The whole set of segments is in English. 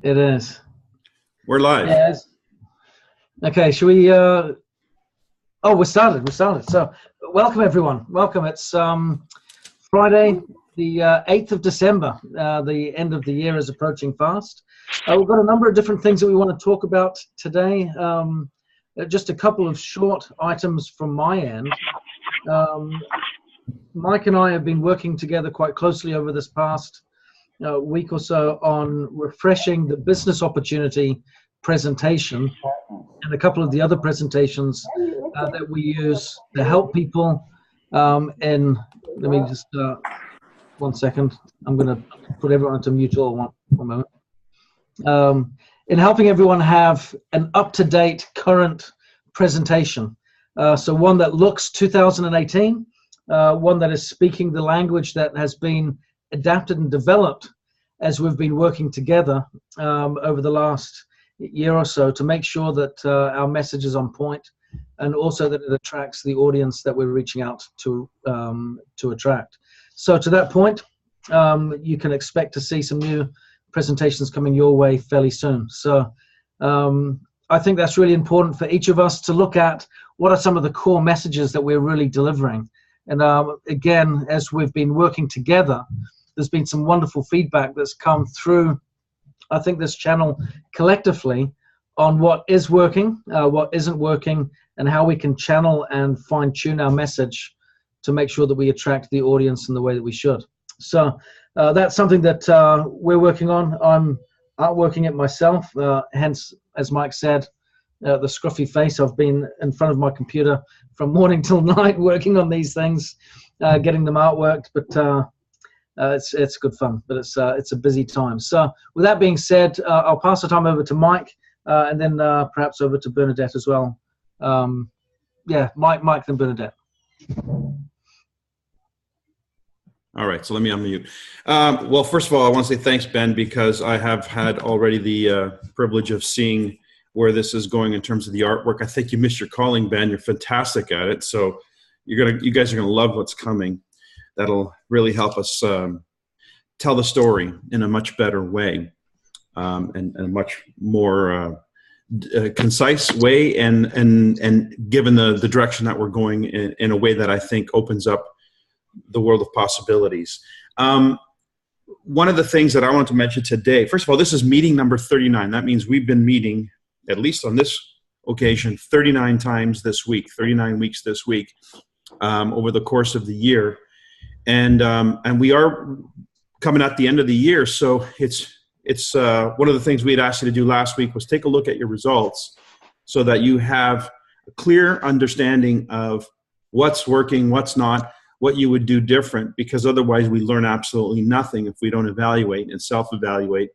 It is. We're live. Yes. Okay, should we oh, we started. So welcome everyone. Welcome. It's Friday, the 8th of December. The end of the year is approaching fast. We've got a number of different things that we want to talk about today. Just a couple of short items from my end. Mike and I have been working together quite closely over this past week or so on refreshing the business opportunity presentation and a couple of the other presentations that we use to help people let me just 1 second. I'm going to put everyone into mutual one moment. In helping everyone have an up-to-date current presentation. So one that looks 2018, one that is speaking the language that has been adapted and developed as we've been working together over the last year or so to make sure that our message is on point and also that it attracts the audience that we're reaching out to attract. So to that point, you can expect to see some new presentations coming your way fairly soon. So I think that's really important for each of us to look at what are some of the core messages that we're really delivering. And again, as we've been working together, there's been some wonderful feedback that's come through, I think, this channel collectively on what is working, what isn't working, and how we can channel and fine-tune our message to make sure that we attract the audience in the way that we should. So that's something that we're working on. I'm working it myself, hence, as Mike said, the scruffy face. I've been in front of my computer from morning till night working on these things, getting them artworked, but it's good fun, but it's a busy time. So with that being said, I'll pass the time over to Mike and then perhaps over to Bernadette as well. Yeah, Mike then Bernadette. All right, so let me unmute. Well, first of all, I want to say thanks, Ben, because I have had already the privilege of seeing where this is going in terms of the artwork. I think you missed your calling, Ben. You're fantastic at it. So you guys are gonna love what's coming. That'll really help us tell the story in a much better way and a much more concise way, and given the direction that we're going in a way that I think opens up the world of possibilities. One of the things that I want to mention today, first of all, this is meeting number 39. That means we've been meeting, at least on this occasion, 39 times this week, 39 weeks this week over the course of the year. And we are coming at the end of the year, so it's one of the things we had asked you to do last week was take a look at your results so that you have a clear understanding of what's working, what's not, what you would do different, because otherwise we learn absolutely nothing if we don't evaluate and self-evaluate.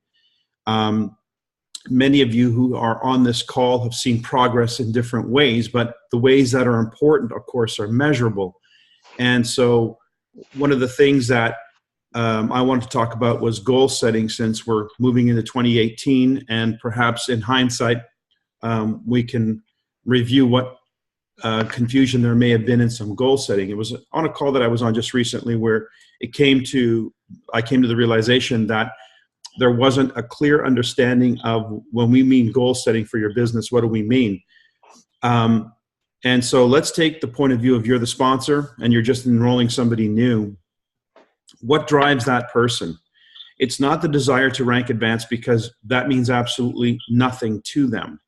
Many of you who are on this call have seen progress in different ways, but the ways that are important, of course, are measurable. And so one of the things that I wanted to talk about was goal setting, since we're moving into 2018, and perhaps in hindsight, we can review what confusion there may have been in some goal setting. It was on a call that I was on just recently where I came to the realization that there wasn't a clear understanding of when we mean goal setting for your business, what do we mean? And so let's take the point of view of you're the sponsor and you're just enrolling somebody new. What drives that person? It's not the desire to rank advance, because that means absolutely nothing to them.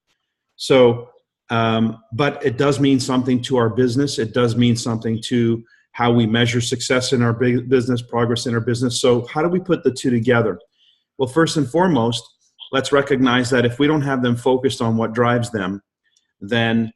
So, but it does mean something to our business. It does mean something to how we measure success in our business, progress in our business. So how do we put the two together? Well, first and foremost, let's recognize that if we don't have them focused on what drives them, then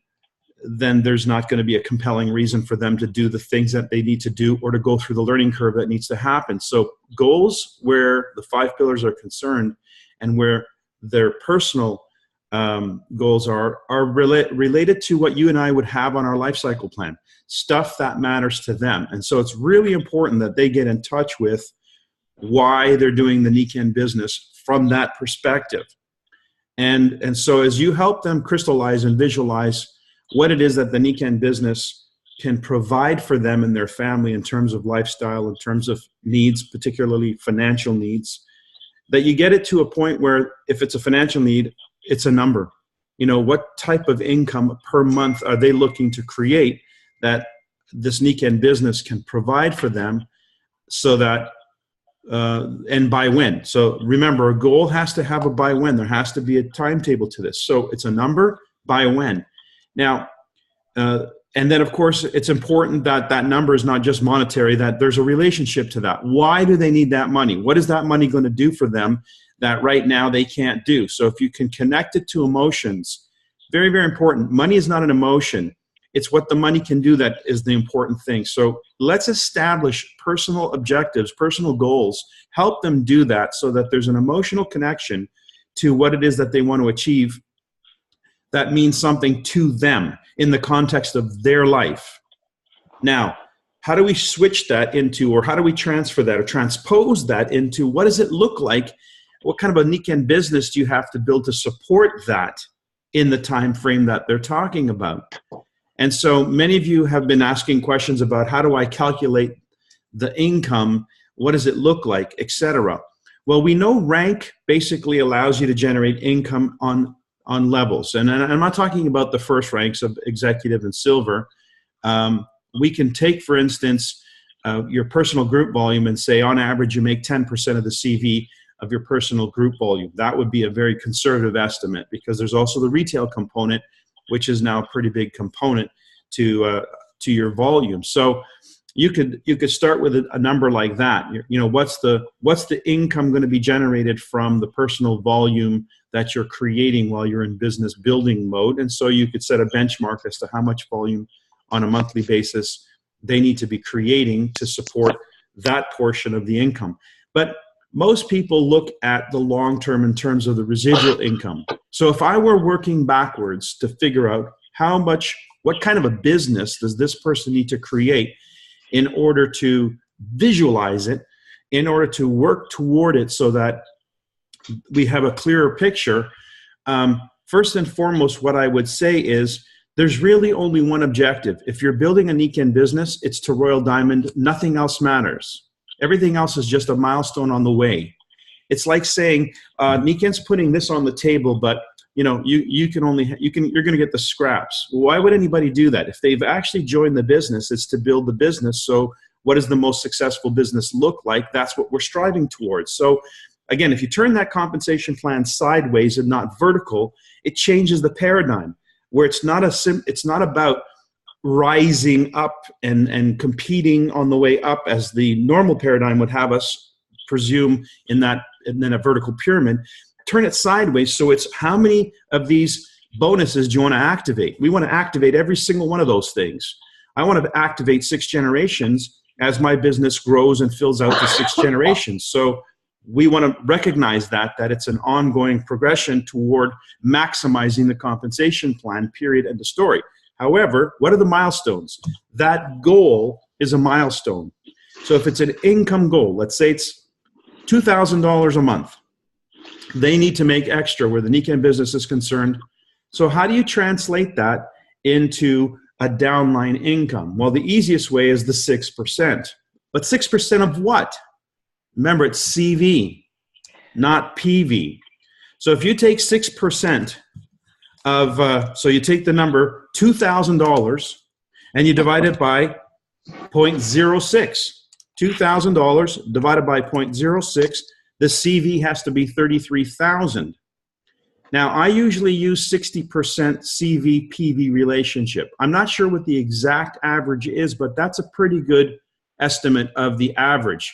there's not going to be a compelling reason for them to do the things that they need to do or to go through the learning curve that needs to happen. So goals, where the 5 pillars are concerned and where their personal goals are related to what you and I would have on our life cycle plan, stuff that matters to them. And so it's really important that they get in touch with why they're doing the Nikken business from that perspective. And so as you help them crystallize and visualize what it is that the Nikken business can provide for them and their family in terms of lifestyle, in terms of needs, particularly financial needs, that you get it to a point where if it's a financial need, it's a number. What type of income per month are they looking to create that this Nikken business can provide for them, so that and by when. So remember, a goal has to have a by when. There has to be a timetable to this. So it's a number, by when. Now, and then of course, it's important that that number is not just monetary, that there's a relationship to that. Why do they need that money? What is that money going to do for them that right now they can't do? So if you can connect it to emotions, very, very important. Money is not an emotion. It's what the money can do that is the important thing. So let's establish personal objectives, personal goals, help them do that so that there's an emotional connection to what it is that they want to achieve that means something to them in the context of their life. Now, how do we switch that into, or how do we transfer that or transpose that into, what does it look like? What kind of a Nikken business do you have to build to support that in the time frame that they're talking about? And so many of you have been asking questions about, how do I calculate the income? What does it look like, etc. Well, we know rank basically allows you to generate income on levels. And I'm not talking about the first ranks of executive and silver. We can take, for instance, your personal group volume and say, on average, you make 10% of the CV of your personal group volume. That would be a very conservative estimate, because there's also the retail component, which is now a pretty big component to your volume. So you could start with a number like that. What's the income going to be generated from the personal volume that you're creating while you're in business building mode? And so you could set a benchmark as to how much volume on a monthly basis they need to be creating to support that portion of the income. But most people look at the long term in terms of the residual income. So if I were working backwards to figure out what kind of a business does this person need to create in order to visualize it, in order to work toward it so that we have a clearer picture, first and foremost, what I would say is there's really only one objective. If you're building a Nikken business, it's to Royal Diamond. Nothing else matters. Everything else is just a milestone on the way. It's like saying, Nikken's putting this on the table, but you're going to get the scraps. Well, why would anybody do that? If they've actually joined the business, it's to build the business. So what does the most successful business look like? That's what we're striving towards. So again, if you turn that compensation plan sideways and not vertical, it changes the paradigm, where it's not about rising up and competing on the way up as the normal paradigm would have us presume in then a vertical pyramid. Turn it sideways, so it's how many of these bonuses do you want to activate? We want to activate every single one of those things. I want to activate 6 generations as my business grows and fills out to 6 generations. So we want to recognize that it's an ongoing progression toward maximizing the compensation plan, period, end of story. However, what are the milestones? That goal is a milestone. So if it's an income goal, let's say it's $2,000 a month, they need to make extra where the Nikken business is concerned. So how do you translate that into a downline income? Well, the easiest way is the 6%. But 6% of what? Remember, it's CV, not PV. So if you take 6% of, so you take the number $2,000 and you divide it by 0.06. $2,000 divided by 0.06, the CV has to be 33,000. Now, I usually use 60% CV-PV relationship. I'm not sure what the exact average is, but that's a pretty good estimate of the average.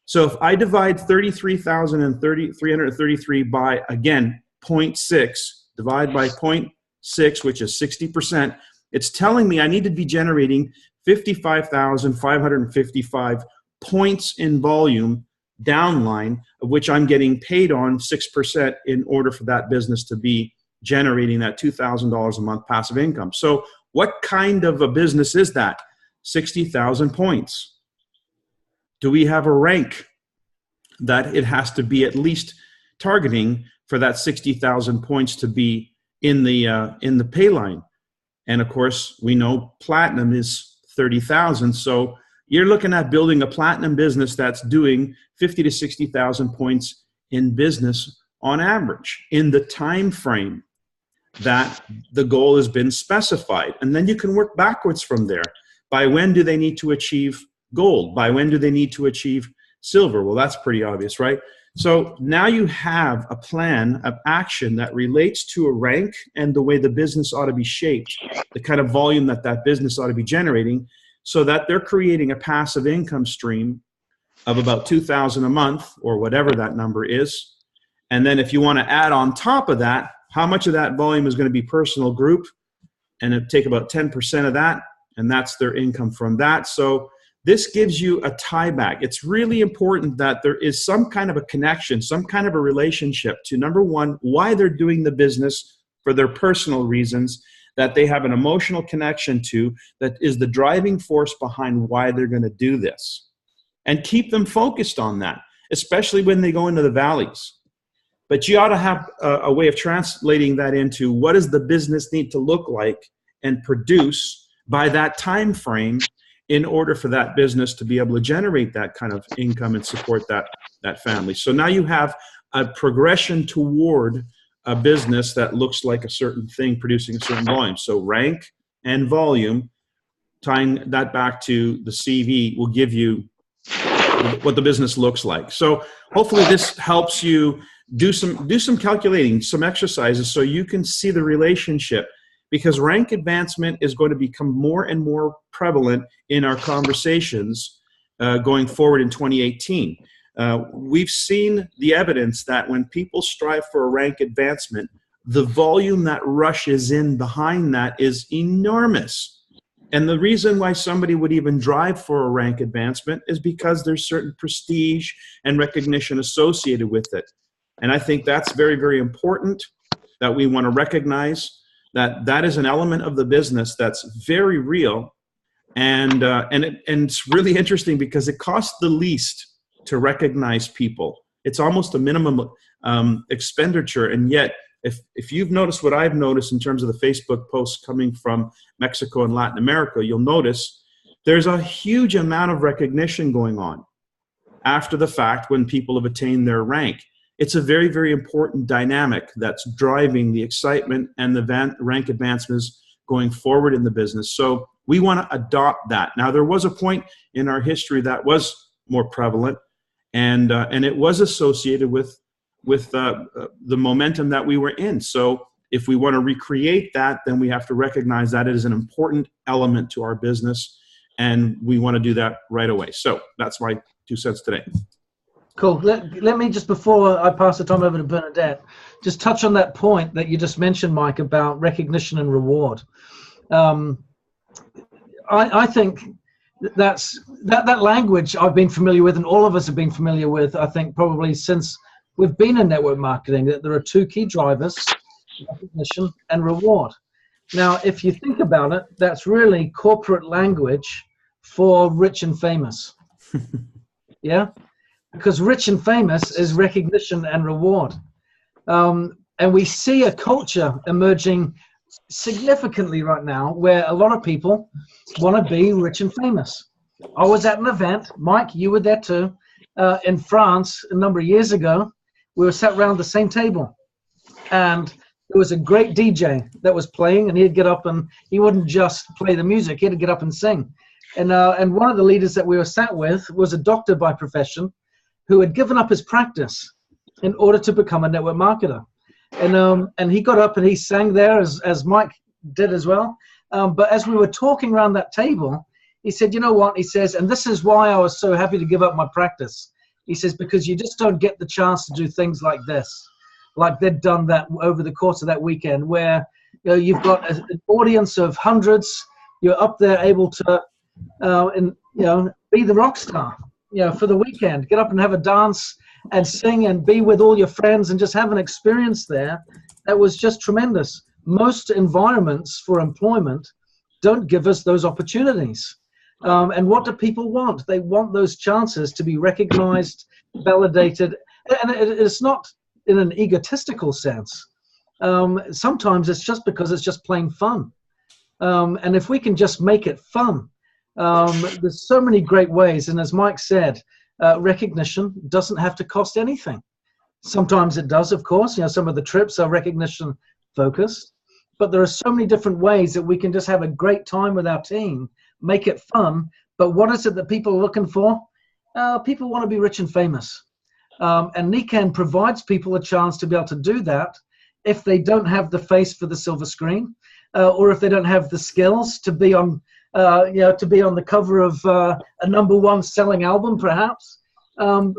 So if I divide 33,333 by, again, 0.6, divide by 0.6, which is 60%, it's telling me I need to be generating 55,555 points in volume downline, of which I'm getting paid on 6% in order for that business to be generating that $2,000 a month passive income. So what kind of a business is that? 60,000 points. Do we have a rank that it has to be at least targeting for that 60,000 points to be in the pay line? And of course, we know platinum is 30,000. So you're looking at building a platinum business that's doing 50 to 60,000 points in business on average in the time frame that the goal has been specified. And then you can work backwards from there. By when do they need to achieve gold? By when do they need to achieve silver? Well, that's pretty obvious, right? So now you have a plan of action that relates to a rank and the way the business ought to be shaped, the kind of volume that that business ought to be generating, so that they're creating a passive income stream of about $2,000 a month or whatever that number is. And then if you want to add on top of that, how much of that volume is going to be personal group, and it'd take about 10% of that, and that's their income from that. So this gives you a tie back. It's really important that there is some kind of a connection, some kind of a relationship to, number one, why they're doing the business for their personal reasons, that they have an emotional connection to, that is the driving force behind why they're going to do this. And keep them focused on that, especially when they go into the valleys. But you ought to have a way of translating that into what does the business need to look like and produce by that time frame in order for that business to be able to generate that kind of income and support that family. So now you have a progression toward a business that looks like a certain thing producing a certain volume. So rank and volume, tying that back to the CV, will give you what the business looks like. So hopefully this helps you do some calculating, some exercises, so you can see the relationship, because rank advancement is going to become more and more prevalent in our conversations going forward in 2018. We've seen the evidence that when people strive for a rank advancement, the volume that rushes in behind that is enormous. And the reason why somebody would even drive for a rank advancement is because there's certain prestige and recognition associated with it. And I think that's very, very important, that we want to recognize that that is an element of the business that's very real. And it's really interesting because it costs the least to recognize people. It's almost a minimum expenditure. And yet, if you've noticed what I've noticed in terms of the Facebook posts coming from Mexico and Latin America, you'll notice there's a huge amount of recognition going on after the fact when people have attained their rank. It's a very, very important dynamic that's driving the excitement and the rank advancements going forward in the business. So we want to adopt that. Now, there was a point in our history that was more prevalent, and it was associated with the momentum that we were in. So if we want to recreate that, then we have to recognize that it is an important element to our business, and we want to do that right away. So that's my 2 cents today. Cool. Let me just, before I pass the time over to Bernadette, just touch on that point that you just mentioned, Mike, about recognition and reward. I think that language I've been familiar with, and all of us have been familiar with, I think probably since we've been in network marketing, that there are two key drivers, recognition and reward. Now, if you think about it, that's really corporate language for rich and famous. Yeah? Because rich and famous is recognition and reward. And we see a culture emerging significantly right now where a lot of people want to be rich and famous. I was at an event, Mike, you were there too, in France a number of years ago. We were sat around the same table, and there was a great DJ that was playing, and he'd get up and he wouldn't just play the music, he'd get up and sing. And one of the leaders that we were sat with was a doctor by profession who had given up his practice in order to become a network marketer. And he got up and he sang there, as Mike did as well. But as we were talking around that table, he said, you know what? He says, and this is why I was so happy to give up my practice. He says, because you just don't get the chance to do things like this, like they'd done that over the course of that weekend, where you've got an audience of hundreds. You're up there able to, be the rock star, for the weekend. Get up and have a dance and sing and be with all your friends and just have an experience there that was just tremendous. Most environments for employment don't give us those opportunities. And what do people want? They want those chances to be recognized, validated, and it's not in an egotistical sense. Sometimes it's just because it's just plain fun. And if we can just make it fun, there's so many great ways. And as Mike said, recognition doesn't have to cost anything. Sometimes it does, of course. Some of the trips are recognition focused, but there are so many different ways that we can just have a great time with our team, make it fun. But what is it that people are looking for? People want to be rich and famous. And Nikken provides people a chance to be able to do that if they don't have the face for the silver screen, or if they don't have the skills to be on, to be on the cover of a #1 selling album, perhaps.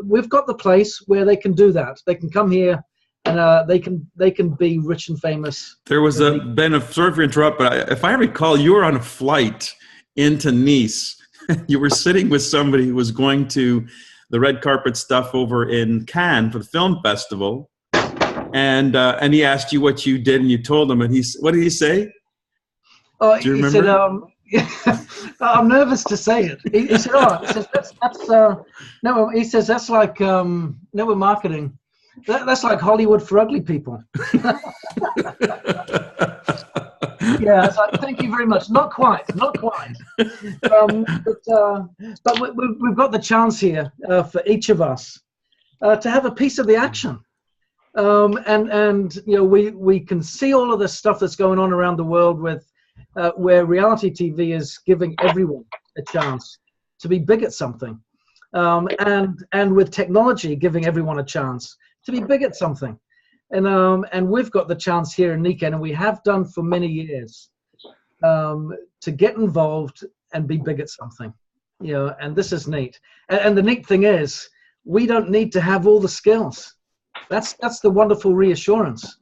We've got the place where they can do that. They can come here and they can be rich and famous. There was Ben, sorry for interrupt, but if I recall, you were on a flight into Nice. You were sitting with somebody who was going to the red carpet stuff over in Cannes for the film festival, and he asked you what you did, and you told him, and what did he say? Oh, do you he remember? said, I'm nervous to say it. He said, no, he says, that's like network marketing. That's like Hollywood for ugly people. Yeah, it's like, thank you very much. Not quite. But we've got the chance here for each of us to have a piece of the action. And we can see all of this stuff that's going on around the world with where reality TV is giving everyone a chance to be big at something, and with technology giving everyone a chance to be big at something. And we've got the chance here in Nikken, and we have done for many years, to get involved and be big at something, and this is neat. And the neat thing is, we don't need to have all the skills. That's the wonderful reassurance.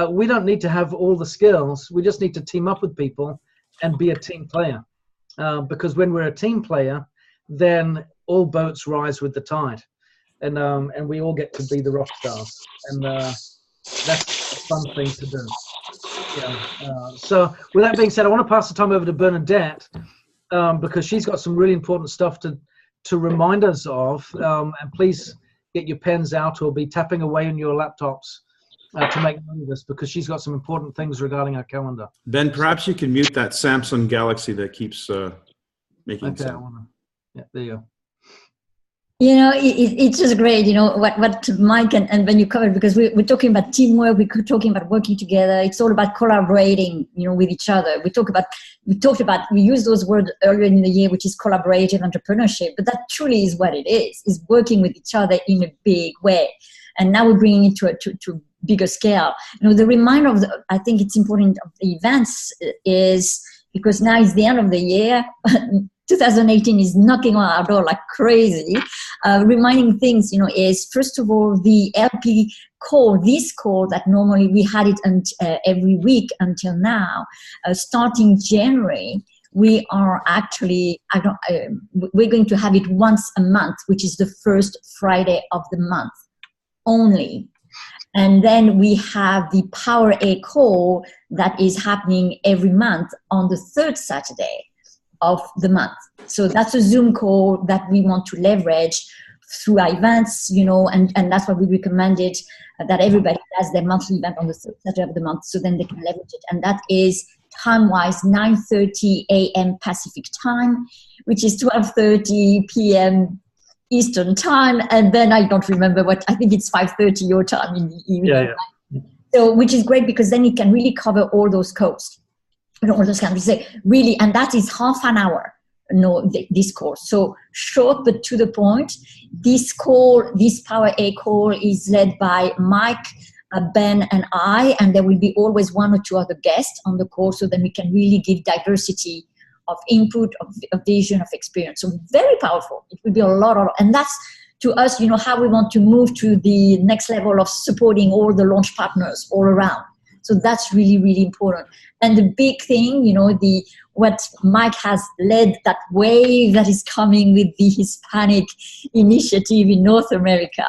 We don't need to have all the skills. We just need to team up with people and be a team player. Because when we're a team player, then all boats rise with the tide, and we all get to be the rock stars. And that's a fun thing to do. So with that being said, I want to pass the time over to Bernadette, because she's got some really important stuff to remind us of. And please get your pens out or be tapping away on your laptops to make note of this, because she's got some important things regarding our calendar. Ben, perhaps you can mute that Samsung Galaxy that keeps making sound. Yeah, there you go. It's just great, what Mike and Ben you covered, because we're talking about teamwork, we're talking about working together. It's all about collaborating, with each other. We used those words earlier in the year, which is collaborative entrepreneurship, but that truly is what it is working with each other in a big way. And now we're bringing it to a bigger scale. The reminder I think it's important of the events is, because now it's the end of the year, 2018 is knocking on our door like crazy. Reminding things, is first of all the LP call, this call that normally we had it every week until now, starting January. We are actually, we're going to have it once a month, which is the first Friday of the month only. And then we have the Power A call that is happening every month on the third Saturday of the month. So that's a Zoom call that we want to leverage through our events, and that's why we recommended that everybody has their monthly event on the third Saturday of the month, so then they can leverage it. And that is time-wise 9:30 a.m. Pacific time, which is 12:30 p.m. Eastern time, and then I don't remember I think it's 5:30 your time in the evening. Yeah. So, which is great, because then it can really cover all those codes. All those countries, really, and that is half an hour. This call, so short but to the point. This Power A call is led by Mike, Ben, and I, and there will be always one or two other guests on the call, so then we can really give diversity of input, of vision, of experience. So very powerful. It will be a lot of, and that's to us, how we want to move to the next level of supporting all the launch partners all around. So that's really, really important. And the big thing, what Mike has led, that wave that is coming with the Hispanic initiative in North America,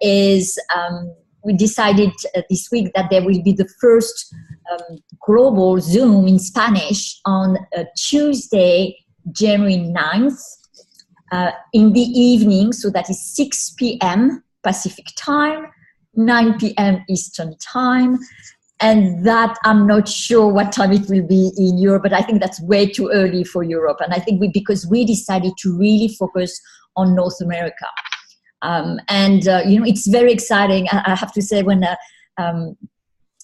is we decided this week that there will be the first global Zoom in Spanish on Tuesday, January 9th, in the evening. So that is 6 p.m. Pacific time, 9 p.m. Eastern time. And that I'm not sure what time it will be in Europe, but I think that's way too early for Europe. And I think because we decided to really focus on North America. It's very exciting. I have to say, when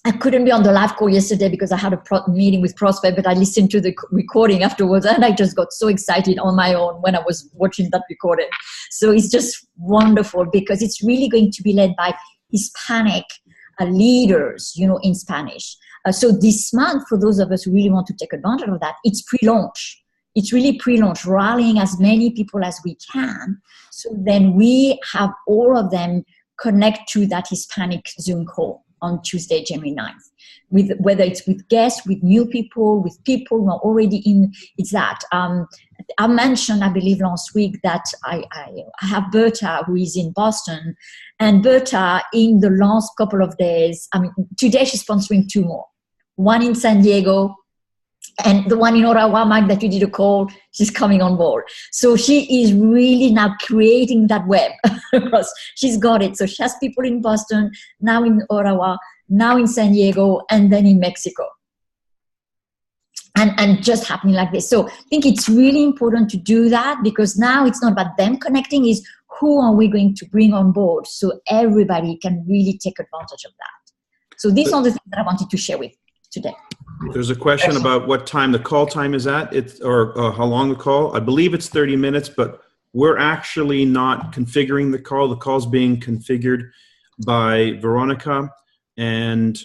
I couldn't be on the live call yesterday because I had a meeting with prospect, but I listened to the recording afterwards, and I just got so excited on my own when I was watching that recording. So it's just wonderful because it's really going to be led by Hispanic leaders, in Spanish. So this month, for those of us who really want to take advantage of that, it's pre-launch. It's really pre-launch, rallying as many people as we can. So then we have all of them connect to that Hispanic Zoom call on Tuesday, January 9th. Whether it's with guests, with new people, with people who are already in, it's that. I mentioned, I believe last week, that I have Berta, who is in Boston. And Berta, in the last couple of days, today she's sponsoring 2 more. One in San Diego, and the one in Ottawa, Mike, that you did a call, she's coming on board. So she is really now creating that web because she's got it. So she has people in Boston, now in Ottawa, now in San Diego, and then in Mexico. And just happening like this. So I think it's really important to do that, because now it's not about them connecting, it's who are we going to bring on board so everybody can really take advantage of that. So these are the things that I wanted to share with today. There's a question about what time the call time is at, or how long the call. I believe it's 30 minutes, but we're actually not configuring the call. The call's being configured by Veronica and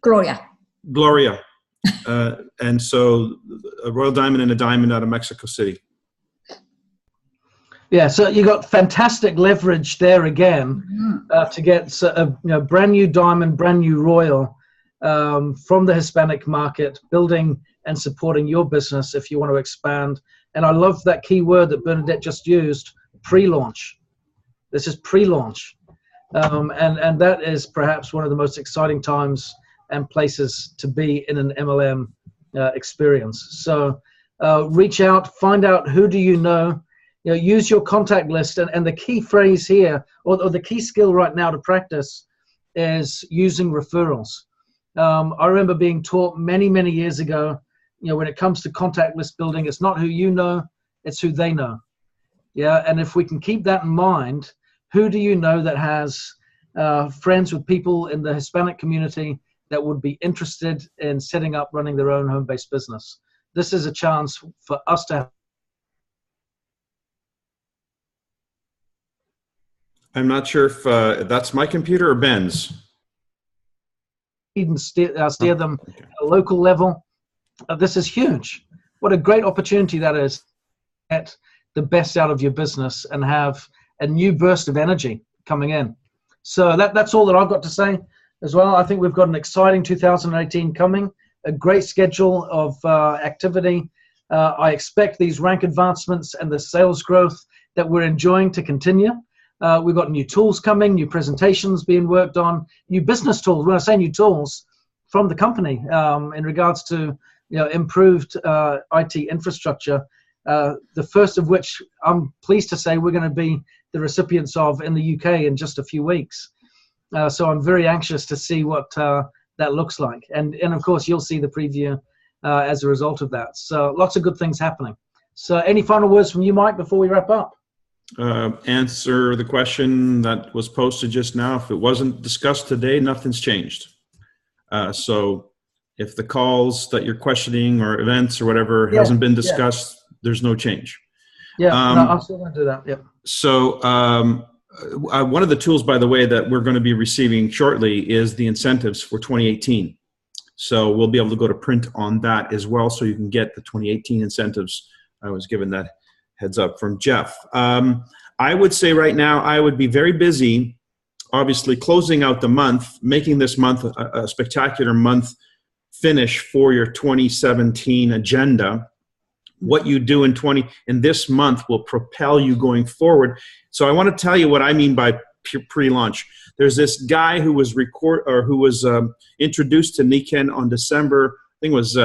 Gloria. And so a Royal Diamond and a Diamond out of Mexico City. Yeah, so you got fantastic leverage there again to get a brand new Diamond, brand new Royal from the Hispanic market, building and supporting your business if you want to expand. And I love that key word that Bernadette just used, pre-launch. This is pre-launch. And that is perhaps one of the most exciting times and places to be in an MLM experience. So reach out, find out who do you know, use your contact list. And the key phrase here, or the key skill right now to practice, is using referrals. I remember being taught many, many years ago, when it comes to contact list building, it's not who you know, it's who they know. Yeah, and if we can keep that in mind, who do you know that has friends with people in the Hispanic community that would be interested in setting up, running their own home-based business? This is a chance for us to have. I'm not sure if that's my computer or Ben's. Even steer them at a local level. This is huge. What a great opportunity that is to get the best out of your business and have a new burst of energy coming in. So that's all that I've got to say as well. I think we've got an exciting 2018 coming, a great schedule of activity. I expect these rank advancements and the sales growth that we're enjoying to continue. We've got new tools coming, new presentations being worked on, new business tools. When I say new tools, from the company in regards to improved IT infrastructure. The first of which I'm pleased to say we're going to be the recipients of in the UK in just a few weeks. So I'm very anxious to see what that looks like. And of course, you'll see the preview as a result of that. So lots of good things happening. So any final words from you, Mike, before we wrap up? Answer the question that was posted just now. If it wasn't discussed today, nothing's changed. So if the calls that you're questioning or events or whatever hasn't been discussed, there's no change. Yeah, no, I'm still going to do that. Yep. So one of the tools, by the way, that we're going to be receiving shortly is the incentives for 2018. So we'll be able to go to print on that as well, so you can get the 2018 incentives. I was given that heads up from Jeff. I would say right now I would be very busy, obviously closing out the month, making this month a spectacular month finish for your 2017 agenda. What you do in this month will propel you going forward. So I want to tell you what I mean by pre-launch. There's this guy who was introduced to Nikken on December, I think it was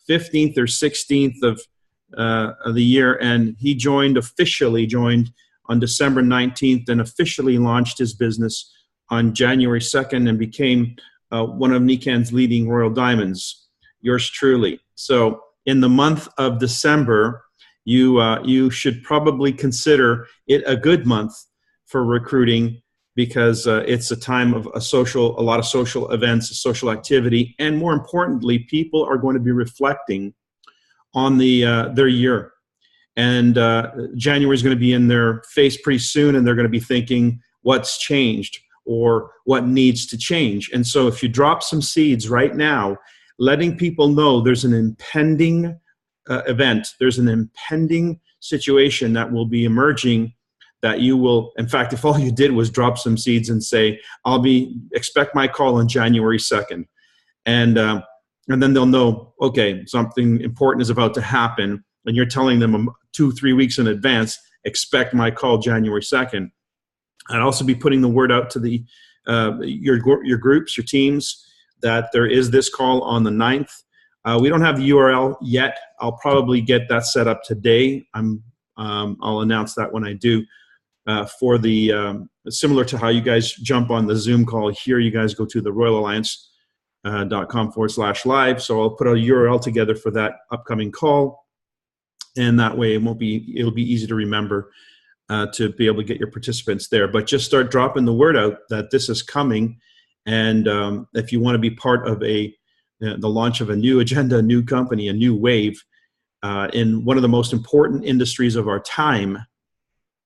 15th or 16th of the year, and he officially joined on December 19th and officially launched his business on January 2nd and became one of Nikken's leading Royal Diamonds, yours truly. So in the month of December, you should probably consider it a good month for recruiting, because it's a time of a lot of social events, social activity, and more importantly, people are going to be reflecting on their year. And January is going to be in their face pretty soon, and they're going to be thinking what's changed or what needs to change. And so if you drop some seeds right now, letting people know there's an impending event, there's an impending situation that will be emerging, that you will, in fact, if all you did was drop some seeds and say, expect my call on January 2nd. And then they'll know, okay, something important is about to happen. And you're telling them 2-3 weeks in advance, expect my call January 2nd. I'd also be putting the word out to your groups, your teams, that there is this call on the 9th. We don't have the URL yet. I'll probably get that set up today. I'll announce that when I do. For the similar to how you guys jump on the Zoom call here, you guys go to the royalalliance.com/live. So I'll put a URL together for that upcoming call. And that way it'll be easy to remember to be able to get your participants there. But just start dropping the word out that this is coming. And if you want to be part of the launch of a new agenda, a new company, a new wave in one of the most important industries of our time,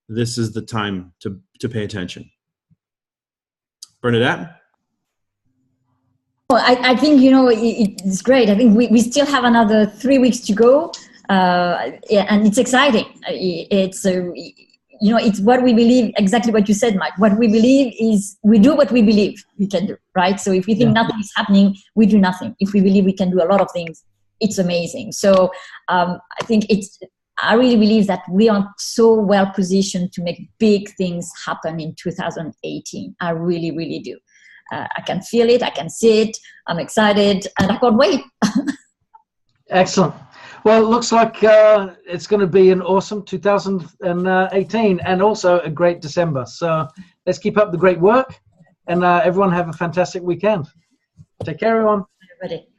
this is the time to pay attention. Bernadette? Well, I think, it's great. I think we still have another 3 weeks to go. And it's exciting. It's what we believe, exactly what you said, Mike. What we believe is we do what we believe we can do, right? So if we think nothing is happening, we do nothing. If we believe we can do a lot of things, it's amazing. So I think I really believe that we are so well positioned to make big things happen in 2018. I really, really do. I can feel it. I can see it. I'm excited, and I can't wait. Excellent. Well, it looks like it's going to be an awesome 2018 and also a great December. So let's keep up the great work, and everyone have a fantastic weekend. Take care, everyone. Everybody.